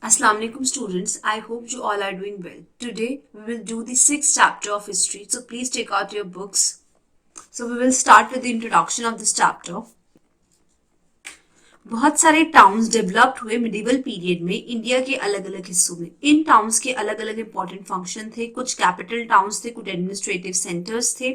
Assalamu alaikum students. I hope you all are doing well. Today we will do the sixth chapter of history. So please take out your books. So we will start with the introduction of this chapter. बहुत सारे towns developed हुए medieval period में India के अलग अलग हिस्सों में। इन towns के अलग अलग इंपॉर्टेंट फंक्शन थे। कुछ कैपिटल टाउन्स थे, कुछ एडमिनिस्ट्रेटिव सेंटर्स थे,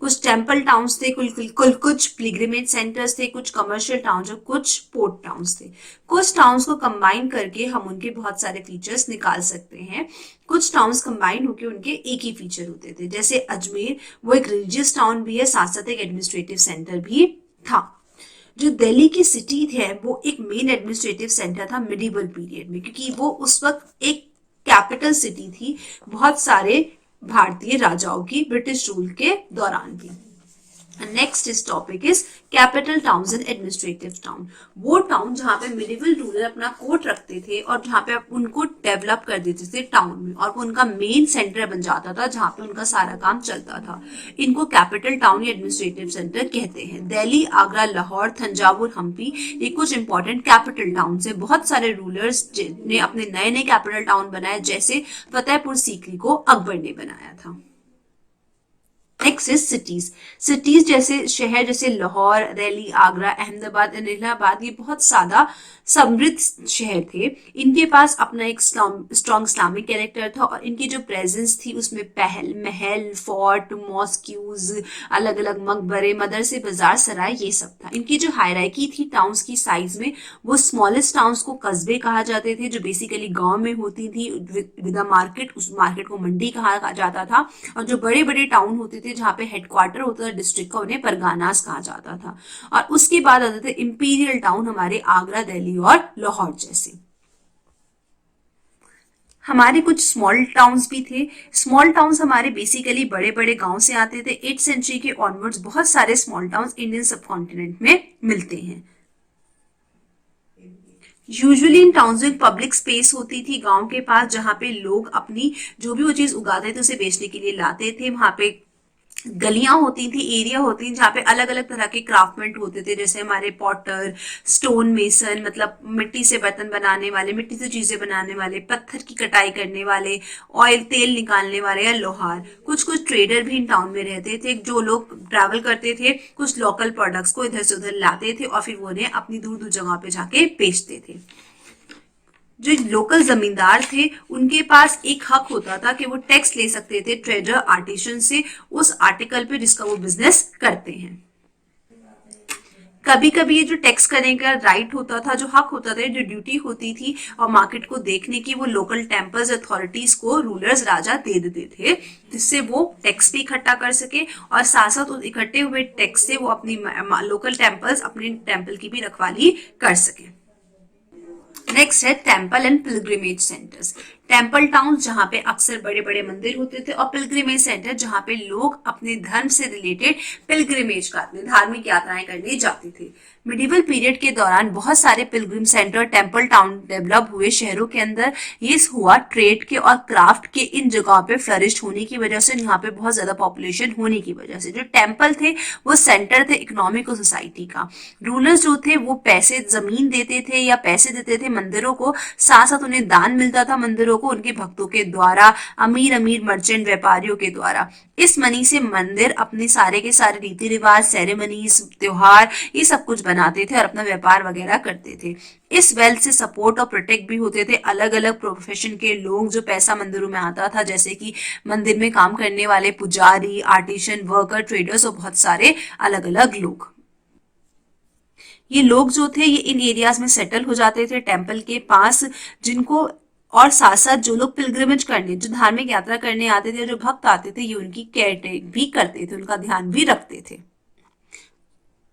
कुछ टेम्पल टाउन्स थे, कुछ पिलग्रिमेज सेंटर्स थे, कुछ कमर्शियल टाउन्स और कुछ पोर्ट टाउन्स थे। कुछ टाउन्स को कंबाइन करके हम उनके बहुत सारे फीचर्स निकाल सकते हैं। कुछ टाउन्स कंबाइन होकर उनके एक ही फीचर होते थे। जैसे अजमेर, वो एक रिलीजियस टाउन भी है, साथ साथ एक एडमिनिस्ट्रेटिव सेंटर भी था। जो दिल्ली की सिटी है वो एक मेन एडमिनिस्ट्रेटिव सेंटर था मिडिवल पीरियड में, क्योंकि वो उस वक्त एक कैपिटल सिटी थी बहुत सारे भारतीय राजाओं की ब्रिटिश रूल के दौरान भी। नेक्स्ट इस topic is capital towns and administrative town. वो टाउन जहाँ पे मिडिवल रूलर अपना कोर्ट रखते थे और जहाँ पे उनको डेवलप कर देते थे टाउन में, और वो उनका मेन सेंटर बन जाता था जहाँ पे उनका सारा काम चलता था। इनको कैपिटल टाउन या एडमिनिस्ट्रेटिव सेंटर कहते हैं। दिल्ली, आगरा, लाहौर, तंजावुर, हम्पी, ये कुछ इंपॉर्टेंट कैपिटल टाउन है। बहुत सारे रूलर्स ने अपने नए नए कैपिटल टाउन बनाए, जैसे फतेहपुर सीकरी को अकबर ने बनाया था। Next is cities. सिटीज जैसे शहर जैसे लाहौर, दिल्ली, आगरा, अहमदाबाद, इलाहाबाद, ये बहुत सादा समृद्ध शहर थे। इनके पास अपना एक स्ट्रॉन्ग इस्लामिक कैरेक्टर था और इनकी जो प्रेजेंस थी उसमें महल, फोर्ट, मॉस्क्यूज, अलग अलग मकबरे, मदरसे, बाजार, सराय, ये सब था। इनकी जो हायरार्की थी टाउन्स की साइज में, वो स्मॉलेस्ट टाउन्स को कस्बे कहा जाते थे, जो बेसिकली गांव में होती थी विद अ मार्केट। उस मार्केट को मंडी कहा जाता था। और जो बड़े बड़े टाउन होते थे जहाँ पे हेडक्वार्टर होता था डिस्ट्रिक्ट का, उन्हें परगानास कहा जाता था। और उसके बाद आते थे इंपीरियल टाउन, हमारे आगरा, दिल्ली और लाहौर जैसे। हमारे कुछ स्मॉल टाउन्स भी थे। स्मॉल टाउन्स हमारे बेसिकली बड़े बड़े गांव से आते थे। 8th सेंचुरी के ऑनवर्ड्स बहुत सारे स्मॉल टाउन्स इंडियन सबकॉन्टिनेंट में मिलते हैं। यूजुअली इन टाउन्स में पब्लिक स्पेस होती थी गांव के पास, जहाँ पे लोग अपनी जो भी वो चीज उगाते थे उसे बेचने के लिए लाते थे। वहां पे गलियां होती थी, एरिया होती थी जहाँ पे अलग अलग तरह के क्राफ्टमेंट होते थे, जैसे हमारे पॉटर, स्टोन मेसन, मतलब मिट्टी से बर्तन बनाने वाले, मिट्टी से चीजें बनाने वाले, पत्थर की कटाई करने वाले, ऑयल तेल निकालने वाले, या लोहार। कुछ कुछ ट्रेडर भी इन टाउन में रहते थे, जो लोग ट्रैवल करते थे, कुछ लोकल प्रोडक्ट्स को इधर से उधर लाते थे और फिर वो उन्हें अपनी दूर दूर जगह पे जाके बेचते थे। जो लोकल जमींदार थे उनके पास एक हक होता था कि वो टैक्स ले सकते थे ट्रेडर आर्टिशन से उस आर्टिकल पे जिसका वो बिजनेस करते हैं। कभी कभी ये जो टैक्स करने का राइट होता था, जो हक होता था, जो ड्यूटी होती थी और मार्केट को देखने की, वो लोकल टेम्पल्स अथॉरिटीज को रूलर्स राजा दे देते थे, जिससे वो टैक्स भी इकट्ठा कर सके और साथ साथ इकट्ठे हुए टैक्स से वो अपनी लोकल टेम्पल्स, अपने टेम्पल की भी रखवाली कर सके। नेक्स्ट है temple and pilgrimage centres. Temple town जहाँ पे अक्सर बड़े बड़े मंदिर होते थे, और पिलग्रिमेज सेंटर जहाँ पे लोग अपने धर्म से रिलेटेड पिलग्रिमेज करने, धार्मिक यात्राएं करने जाते थे। मिडिवल पीरियड के दौरान बहुत सारे Pilgrim centre, temple town develop हुए शहरों के अंदर। ये हुआ ट्रेड के और क्राफ्ट के इन जगहों पे फ्लरिश होने की वजह से, यहाँ पे बहुत ज्यादा पॉपुलेशन होने की वजह से। जो टेम्पल थे वो सेंटर थे इकोनॉमिक और सोसाइटी का। रूलर्स जो थे वो पैसे, जमीन देते थे या पैसे देते थे मंदिरों को, साथ साथ उन्हें दान मिलता था मंदिरों को उनके भक्तों के द्वारा, अमीर अमीर मर्चेंट व्यापारियों के द्वारा। इस मनी से मंदिर अपने सारे के सारे रीति रिवाज, सेरेमनीज, त्योहार, ये सब कुछ बनाते थे और अपना व्यापार वगैरह करते थे। इस वेल्थ से सपोर्ट और प्रोटेक्ट भी होते थे अलग अलग प्रोफेशन के लोग, जो पैसा मंदिरों में आता था, जैसे कि मंदिर में काम करने वाले पुजारी, आर्टिशन, वर्कर, ट्रेडर्स और बहुत सारे अलग अलग लोग। ये लोग जो थे ये इन एरियाज में सेटल हो जाते थे टेम्पल के पास, जिनको, और साथ साथ जो लोग पिलग्रिमेज करने, जो धार्मिक यात्रा करने आते थे, जो भक्त आते थे, ये उनकी केयर टेक भी करते थे, उनका ध्यान भी रखते थे,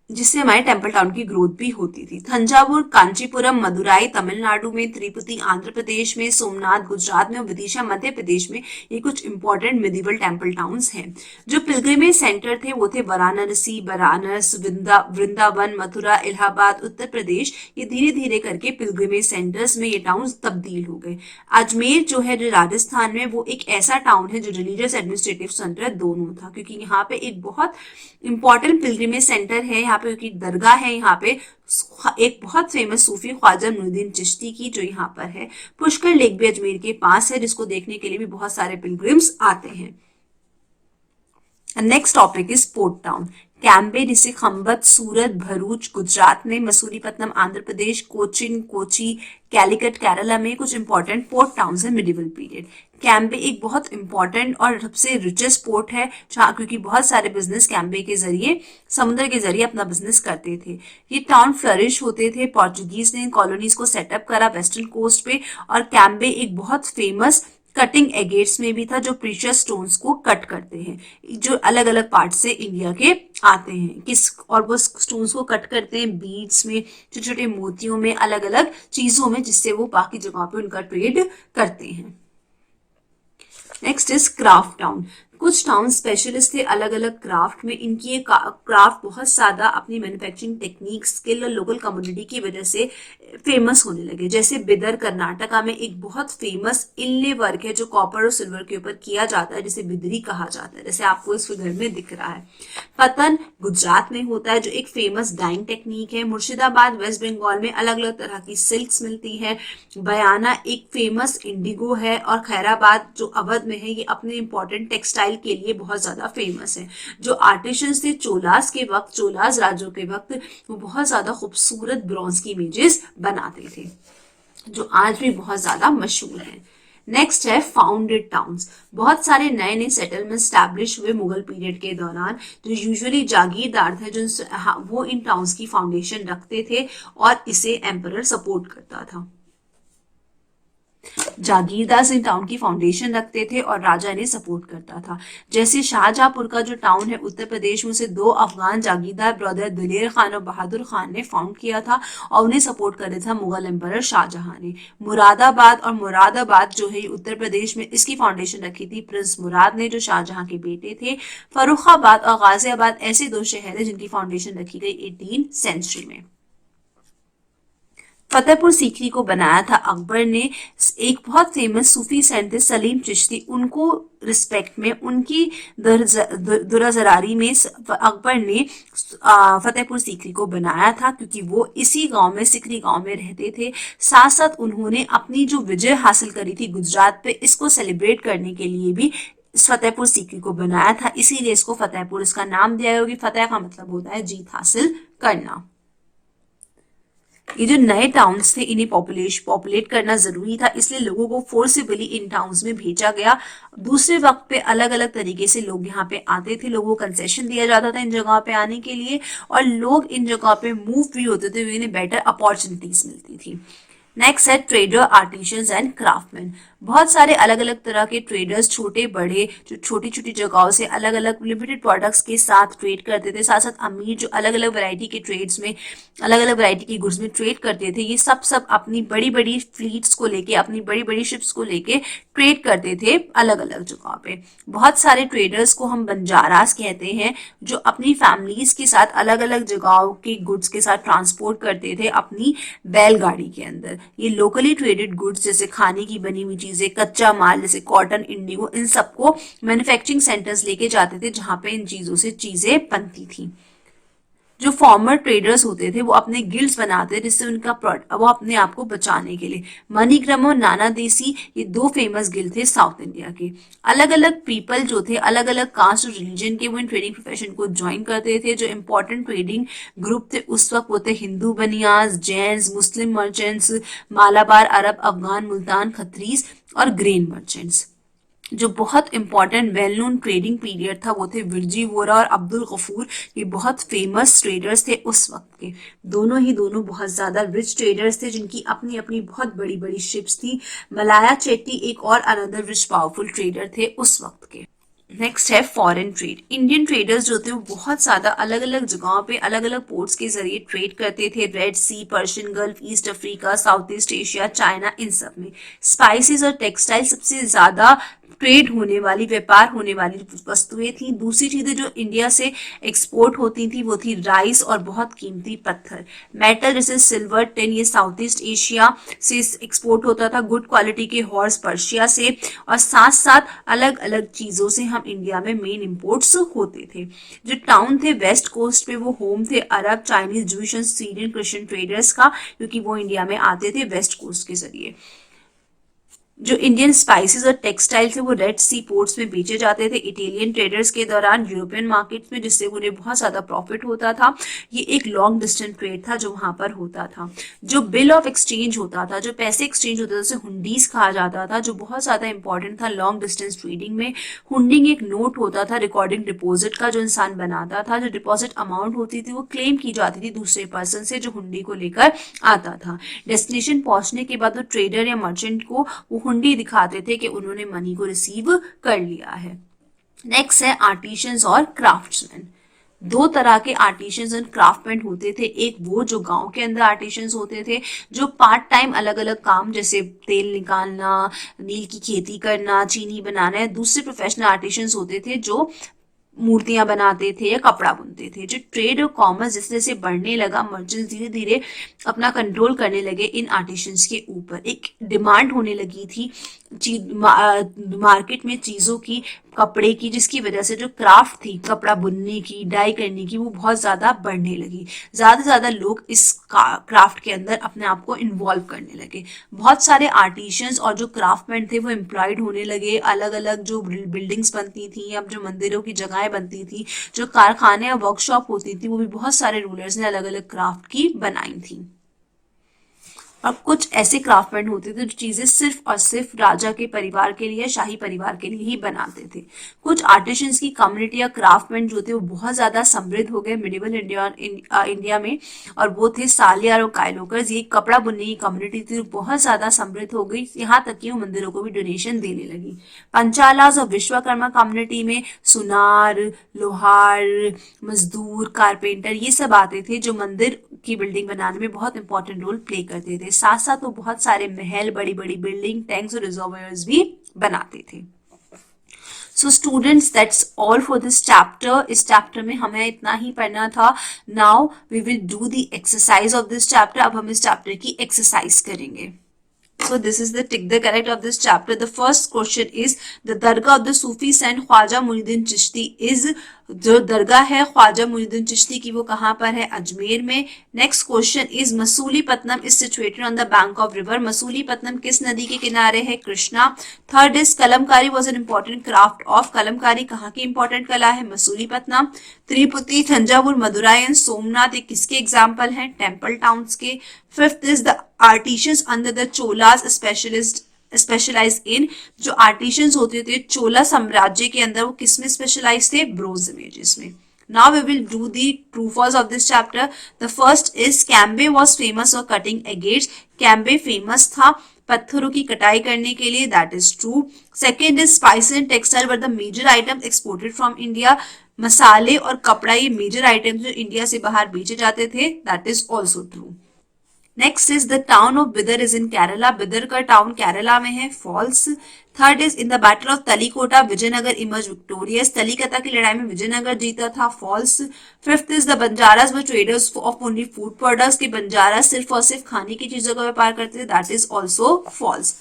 जिससे हमारे टेम्पल टाउन की ग्रोथ भी होती थी। तंजावुर, कांचीपुरम, मदुराई तमिलनाडु में, तिरुपति आंध्र प्रदेश में, सोमनाथ गुजरात में और विदिशा मध्य प्रदेश में, ये कुछ इंपॉर्टेंट मिडिवल टेम्पल टाउन्स हैं। जो पिलग्रिमेज सेंटर थे वो थे वाराणसी, बनारस, वृंदावन, मथुरा, इलाहाबाद, उत्तर प्रदेश। ये धीरे धीरे करके पिलग्रिमेज सेंटर्स में ये टाउन तब्दील हो गए। अजमेर जो है, जो राजस्थान में, वो एक ऐसा टाउन है जो रिलीजियस एडमिनिस्ट्रेटिव सेंटर दोनों था, क्योंकि यहाँ पे एक बहुत इंपॉर्टेंट पिलग्रिमेज सेंटर है। यहाँ पे क्योंकि दरगाह है यहाँ पे एक बहुत फेमस सूफी ख्वाजा नुरुद्दीन चिश्ती की, जो यहाँ पर है। पुष्कर लेक भी अजमेर के पास है, जिसको देखने के लिए भी बहुत सारे पिलग्रिम्स आते हैं। Next topic is port town. Cambay जिसे खंबत, सूरत, भरूच गुजरात में, मसूलीपट्टनम आंध्र प्रदेश, कोचिन, कोची, कैलिकट केरला में कुछ इंपॉर्टेंट पोर्ट टाउन्स है मिडिवल पीरियड। कैम्बे एक बहुत इंपॉर्टेंट और सबसे रिचेस्ट पोर्ट है, जहाँ क्योंकि बहुत सारे बिजनेस कैम्बे के जरिए, समुद्र के जरिए अपना बिजनेस करते थे। ये टाउन फ्लरिश होते थे। पोर्चुगीज ने कॉलोनीज को सेटअप करा वेस्टर्न कोस्ट पे, और कैम्बे एक बहुत फेमस कटिंग एगेट्स में भी था, जो प्रीशियस स्टोन्स को कट करते हैं, जो अलग अलग पार्ट से इंडिया के आते हैं। और वो स्टोन्स को कट करते हैं बीड्स में, छोटे छोटे मोतियों में, अलग अलग चीजों में, जिससे वो बाकी जगहों पे उनका ट्रेड करते हैं। Next is craft town. कुछ टाउन स्पेशलिस्ट थे अलग अलग क्राफ्ट में। इनकी ये क्राफ्ट बहुत ज्यादा अपनी मैन्युफैक्चरिंग टेक्निक, स्किल और लोकल कम्युनिटी की वजह से फेमस होने लगे। जैसे बिदर कर्नाटका में एक बहुत फेमस इनले वर्क है, जो कॉपर और सिल्वर के ऊपर किया जाता है, जिसे बिदरी कहा जाता है, जैसे आपको इस फिगर में दिख रहा है। पतन गुजरात में होता है, जो एक फेमस डाइंग टेक्निक है। मुर्शिदाबाद वेस्ट बंगाल में अलग अलग तरह की सिल्क्स मिलती है। बयाना एक फेमस इंडिगो है। और खैराबाद जो अवध में है, ये अपने इंपॉर्टेंट टेक्सटाइल के लिए बहुत ज्यादा फेमस है। जो आर्टिशंस थे चोलास के वक्त, चोलास राजों के वक्त, वो बहुत ज्यादा खूबसूरत ब्रॉन्ज की इमेजेस बनाते थे, जो आज भी बहुत ज्यादा मशहूर है। नेक्स्ट है फाउंडेड टाउन्स। बहुत सारे नए नए सेटलमेंट स्टैब्लिश हुए मुगल पीरियड के दौरान, जो यूजुअली जागीरदार थे, जो वो इन टाउन्स की फाउंडेशन रखते थे, और इसे एम्परर सपोर्ट करता था। जागीरदार इन टाउन की फाउंडेशन रखते थे और राजा इन्हें सपोर्ट करता था। जैसे शाहजहांपुर का जो टाउन है उत्तर प्रदेश में, उसे 2 अफगान जागीरदार ब्रदर दिलेर खान और बहादुर खान ने फाउंड किया था, और उन्हें सपोर्ट कर था मुगल एम्परर शाहजहां ने। मुरादाबाद जो है उत्तर प्रदेश में, इसकी फाउंडेशन रखी थी प्रिंस मुराद ने, जो शाहजहां के बेटे थे। फर्रुखाबाद और गाजियाबाद ऐसे 2 शहर है जिनकी फाउंडेशन रखी गई 18वीं सेंचुरी में। फतेहपुर सीकरी को बनाया था अकबर ने। एक बहुत फेमस सूफी सेंट थे सलीम चिश्ती, उनको रिस्पेक्ट में, उनकी दुराजरारी में अकबर ने फतेहपुर सीकरी को बनाया था, क्योंकि वो इसी गांव में, सीकरी गांव में रहते थे। साथ साथ उन्होंने अपनी जो विजय हासिल करी थी गुजरात पे, इसको सेलिब्रेट करने के लिए भी फतेहपुर सीकरी को बनाया था। इसीलिए इसको फतेहपुर इसका नाम दिया गया, क्योंकि फतेह का मतलब होता है जीत हासिल करना। ये जो नए टाउन्स थे, इन्हें पॉपुलेट करना जरूरी था, इसलिए लोगों को फोर्सिबली इन टाउन्स में भेजा गया। दूसरे वक्त पे अलग अलग तरीके से लोग यहाँ पे आते थे, लोगों को कंसेशन दिया जाता था इन जगह पे आने के लिए, और लोग इन जगह पे मूव भी होते थे, इन्हें बेटर अपॉर्चुनिटीज मिलती थी। नेक्स्ट है ट्रेडर, आर्टिशंस एंड क्राफ्टमैन। बहुत सारे अलग अलग तरह के ट्रेडर्स, छोटे बड़े, जो छोटी छोटी जगहों से अलग अलग लिमिटेड प्रोडक्ट्स के साथ ट्रेड करते थे। साथ साथ अमीर जो अलग अलग वैरायटी के ट्रेड्स में, अलग अलग वैरायटी की गुड्स में ट्रेड करते थे, ये सब अपनी बड़ी बड़ी फ्लीट्स को लेके, अपनी बड़ी बड़ी शिप्स को लेके ट्रेड करते थे अलग अलग जगहों पे। बहुत सारे ट्रेडर्स को हम बंजारास कहते हैं, जो अपनी फैमिलीज के साथ अलग अलग जगहों के गुड्स के साथ ट्रांसपोर्ट करते थे अपनी बैलगाड़ी के अंदर। ये लोकली ट्रेडेड गुड्स, जैसे खाने की बनी हुई चीजें, कच्चा माल जैसे कॉटन, इंडिगो, इन सबको मैन्युफैक्चरिंग सेंटर्स लेके जाते थे, जहां पे इन चीजों से चीजें बनती थी। जो फॉर्मर ट्रेडर्स होते थे, वो अपने गिल्ड्स बनाते थे, जिससे उनका वो अपने आप को बचाने के लिए। मणिग्राम और नाना देसी, ये 2 फेमस गिल्ड थे साउथ इंडिया के। अलग अलग पीपल जो थे, अलग अलग कास्ट और रिलीजन के, वो इन ट्रेडिंग प्रोफेशन को ज्वाइन करते थे। जो इंपॉर्टेंट ट्रेडिंग ग्रुप थे उस वक्त, वो थे हिंदू बनियाज, जैन्स, मुस्लिम मर्चेंट्स, मालाबार अरब, अफगान, मुल्तान खत्रीज और ग्रेन मर्चेंट्स। जो बहुत important well known trading period था, वो थे विरजी वोरा और अब्दुल गफूर। ये बहुत फेमस ट्रेडर्स थे उस वक्त के। दोनों बहुत ज्यादा रिच ट्रेडर्स थे, जिनकी अपनी अपनी बहुत बड़ी बड़ी शिप्स थी। मलाया चेट्टी एक और अनदर रिच पावरफुल ट्रेडर थे उस वक्त के। नेक्स्ट है फॉरेन ट्रेड। इंडियन ट्रेडर्स जो थे वो बहुत ज्यादा अलग अलग जगहों पे, अलग अलग पोर्ट्स के जरिए ट्रेड करते थे। Red Sea, Persian Gulf, East Africa, South East Asia, China, इन सब में। स्पाइसेस और टेक्सटाइल सबसे ज्यादा ट्रेड होने वाली, व्यापार होने वाली वस्तुएं थी। दूसरी चीजें जो इंडिया से एक्सपोर्ट होती थी वो थी राइस और बहुत कीमती पत्थर, मेटल जैसे सिल्वर, टिन, ये साउथ ईस्ट एशिया से एक्सपोर्ट होता था। गुड क्वालिटी के हॉर्स पर्शिया से, और साथ साथ अलग अलग चीजों से हम इंडिया में मेन इंपोर्ट्स होते थे। जो टाउन थे वेस्ट कोस्ट पे वो होम थे अरब, चाइनीज, जूश और सीरियन क्रिश्चियन ट्रेडर्स का, क्योंकि वो इंडिया में आते थे वेस्ट कोस्ट के जरिए। जो इंडियन स्पाइसेस और टेक्सटाइल थे वो रेड सी पोर्ट्स में बेचे जाते थे इटालियन ट्रेडर्स के दौरान यूरोपियन मार्केट्स में, जिससे उन्हें बहुत ज्यादा प्रॉफिट होता था। ये एक लॉन्ग डिस्टेंस ट्रेड था जो वहां पर होता था। जो बिल ऑफ एक्सचेंज होता था, जो पैसे एक्सचेंज होता था, उसे हुंडीज कहा जाता था, जो बहुत ज्यादा इंपॉर्टेंट था लॉन्ग डिस्टेंस ट्रेडिंग में। हुंडिंग एक नोट होता था रिकॉर्डिंग डिपॉजिट का, जो इंसान बनाता था। जो डिपॉजिट अमाउंट होती थी वो क्लेम की जाती थी दूसरे पर्सन से जो हुंडी को लेकर आता था। डेस्टिनेशन पहुंचने के बाद वो ट्रेडर या मर्चेंट को वो हुंडी दिखाते थे कि उन्होंने मनी को रिसीव कर लिया है। नेक्स्ट है आर्टिशियंस और क्राफ्ट्समैन। दो तरह के आर्टिशियंस एंड क्राफ्टमैन होते थे। एक वो जो गांव के अंदर आर्टिशियंस होते थे, जो पार्ट टाइम अलग अलग काम जैसे तेल निकालना, नील की खेती करना, चीनी बनाना। दूसरे प्रोफेशनल आर्टिशियंस होते थे जो मूर्तियां बनाते थे या कपड़ा बुनते थे। जो ट्रेड और कॉमर्स जैसे जैसे बढ़ने लगा, मर्चेंट्स धीरे धीरे अपना कंट्रोल करने लगे इन आर्टिशियंस के ऊपर। एक डिमांड होने लगी थी मार्केट में चीजों की, कपड़े की, जिसकी वजह से जो क्राफ्ट थी कपड़ा बुनने की, डाई करने की, वो बहुत ज्यादा बढ़ने लगी। ज्यादा से ज्यादा लोग इस क्राफ्ट के अंदर अपने आप को इन्वॉल्व करने लगे। बहुत सारे आर्टिशियंस और जो क्राफ्टमैन थे वो एम्प्लॉयड होने लगे। अलग अलग जो बिल्डिंग्स बनती थी, अब जो मंदिरों की जगहें बनती थी, जो कारखाने और वर्कशॉप होती थी, वो भी बहुत सारे रूलर्स ने अलग अलग क्राफ्ट की बनाई थी। और कुछ ऐसे क्राफ्टमैन होते थे जो चीजें सिर्फ और सिर्फ राजा के परिवार के लिए, शाही परिवार के लिए ही बनाते थे। कुछ आर्टिशियंस की कम्युनिटी या क्राफ्टमैन जो थे वो बहुत ज्यादा समृद्ध हो गए मिडिवल इंडिया में, और वो थे सालियार और कायलोकर्स। ये कपड़ा बुनने की कम्युनिटी थी, बहुत ज्यादा समृद्ध हो गई, यहाँ तक कि वो मंदिरों को भी डोनेशन देने लगी। पंचालास और विश्वकर्मा कम्युनिटी में सुनार, लोहार, मजदूर, कारपेंटर, ये सब आते थे जो मंदिर की बिल्डिंग बनाने में बहुत इंपॉर्टेंट रोल प्ले करते थे। साथ साथ वो बहुत सारे महल, बड़ी बड़ी बिल्डिंग, टैंक्स और रिजर्वायर्स भी बनाते थे। So students, that's all for this chapter. इस चैप्टर में हमें इतना ही पढ़ना था। Now we will do the exercise of this chapter. अब हम इस चैप्टर की एक्सरसाइज करेंगे। So this is the tick the correct of this chapter. The first question is the dargah of the Sufi saint Khwaja Muinuddin Chishti is, जो दरगाह है ख्वाजा मुइनुद्दीन चिश्ती की वो कहाँ पर है? अजमेर में। Next question is Masulipatnam is situated on the bank of river. Masulipatnam किस नदी के किनारे है? Krishna. Third is Kalamkari was an important craft of. Kalamkari कहाँ की इंपॉर्टेंट कला है? मसूलीपट्टनम। तिरुपति, तंजावुर, मदुराई एंड सोमनाथ ये किसके एग्जाम्पल हैं? टेम्पल टाउन्स के। Fifth is the artisans under the Cholas specialize in. जो आर्टिशियंस होते थे चोला साम्राज्य के अंदर वो किस में स्पेशलाइज थे? ब्रोंज इमेजेस में। Now we will do the true false of this chapter. The first is Cambay was famous for cutting agates. Cambay famous था पत्थरों की कटाई करने के लिए, that is true. Second is spices and textile were the major items exported from India. मसाले और कपड़ा ये मेजर आइटम्स जो इंडिया से बाहर बेचे जाते थे, that is also true. Next is the town of Bidar is in Kerala. Bidar का टाउन केरला में है, false. Third is in the battle of Talikota Vijayanagar emerge victorious. Talikota की लड़ाई में विजयनगर जीता था, false. Fifth is the Banjaras were traders of only food products. के बंजारा सिर्फ और सिर्फ खाने की चीजों का व्यापार करते थे, that is also false.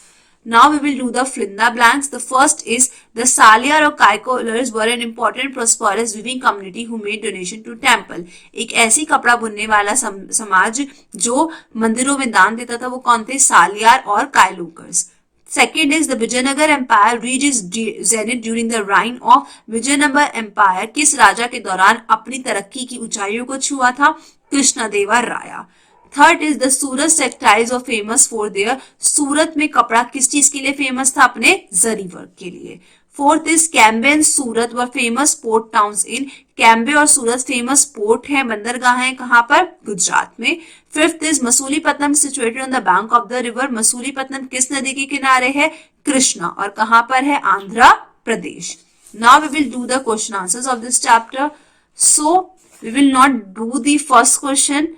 Now we will do the Flinda blanks. The first is the Salyar or Kaikolars were an important prosperous weaving community who made donation to temple. एक ऐसी कपड़ा बुनने वाला समाज जो मंदिरों में दान देता था, वो कौन थे? सालियार और कायलोकर्स. Second is the Vijayanagar Empire reached its zenith during the reign of Vijayanagar Empire. किस राजा के दौरान अपनी तरक्की की ऊंचाइयों को छुआ था? Krishnadeva Raya. Third is the Surat textiles of famous for there. Surat में कपड़ा किस चीज के लिए फेमस था? अपने जरी वर्क के लिए. Fourth is Cambay and Surat were famous port towns in. Cambay और सूरत फेमस पोर्ट है, बंदरगाह है, कहाँ पर? गुजरात में. Fifth is Masulipatnam situated on the bank of the river. Masulipatnam किस नदी के किनारे है? कृष्णा. और कहाँ पर है? Andhra Pradesh. Now we will do the question answers of this chapter. So we will not do the first question.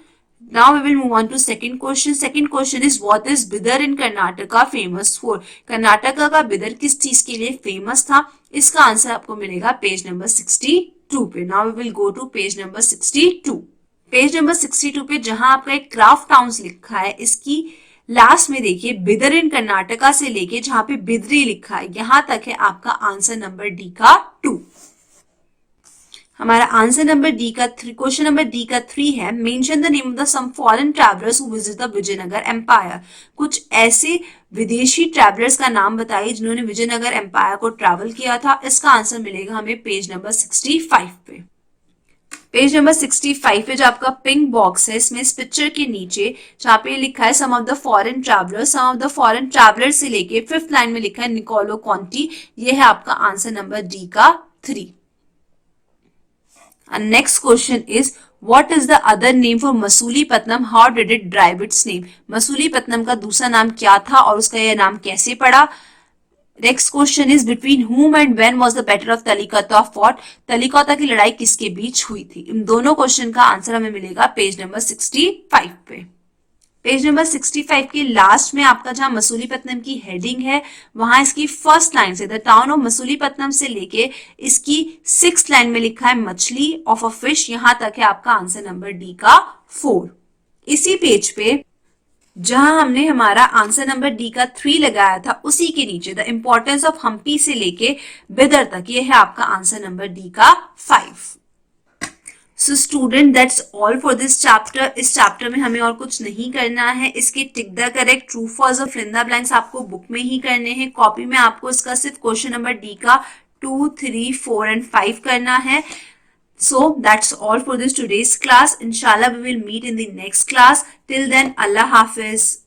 Now we will move on to second question. Second question is what is Bidar in Karnataka famous for? Karnataka का बिदर किस चीज के लिए famous था? इसका answer आपको मिलेगा page number 62 पे. Now we will go to page number 62. Page number 62 पे जहां आपका एक क्राफ्ट टाउन्स लिखा है, इसकी लास्ट में देखिए बिदर इन कर्नाटका से लेके जहां पे बिदरी लिखा है यहां तक है आपका आंसर नंबर डी का 2. हमारा आंसर नंबर डी का 3, क्वेश्चन नंबर डी का 3 है mention the name of the some foreign travellers who visit the Vijayanagar empire. कुछ ऐसे विदेशी ट्रैवलर्स का नाम बताइए जिन्होंने विजयनगर एम्पायर को ट्रैवल किया था. इसका आंसर मिलेगा हमें पेज नंबर 65 पे. पेज नंबर 65 पे जो आपका पिंक बॉक्स है इसमें इस पिक्चर के नीचे जहाँ पे लिखा है some of the foreign travellers, some of the foreign travellers से लेके 5th लाइन में लिखा है निकोलो कॉन्टी. ये है आपका आंसर नंबर डी का 3. And next question is what is the other name for Masulipatam? How did it derive its name? Masulipatam का दूसरा नाम क्या था और उसका यह नाम कैसे पड़ा? Next question is between whom and when was the battle of Talikota fought? तलिकोता की लड़ाई किसके बीच हुई थी? इन दोनों क्वेश्चन का आंसर हमें मिलेगा पेज नंबर 65 पे. पेज नंबर 65 के लास्ट में आपका जहां मसूलीपट्टनम की हेडिंग है वहां इसकी फर्स्ट लाइन से द टाउन ऑफ मसूलीपट्टनम से लेके इसकी 6th लाइन में लिखा है मछली ऑफ अ फिश. यहां तक है आपका आंसर नंबर डी का 4. इसी पेज पे जहां हमने हमारा आंसर नंबर डी का 3 लगाया था उसी के नीचे द इंपॉर्टेंस ऑफ हम्पी से लेके बिदर तक ये है आपका आंसर नंबर डी का 5. So student that's all for this chapter. इस चैप्टर में हमें और कुछ नहीं करना है. इसके tick the correct, true false और फिल इन द ब्लैंक्स आपको बुक में ही करने हैं. कॉपी में आपको इसका सिर्फ क्वेश्चन नंबर डी का 2, 3, 4 एंड 5 करना है. So that's all for this today's class. Inshallah we will meet in the next class. Till then, Allah Hafiz.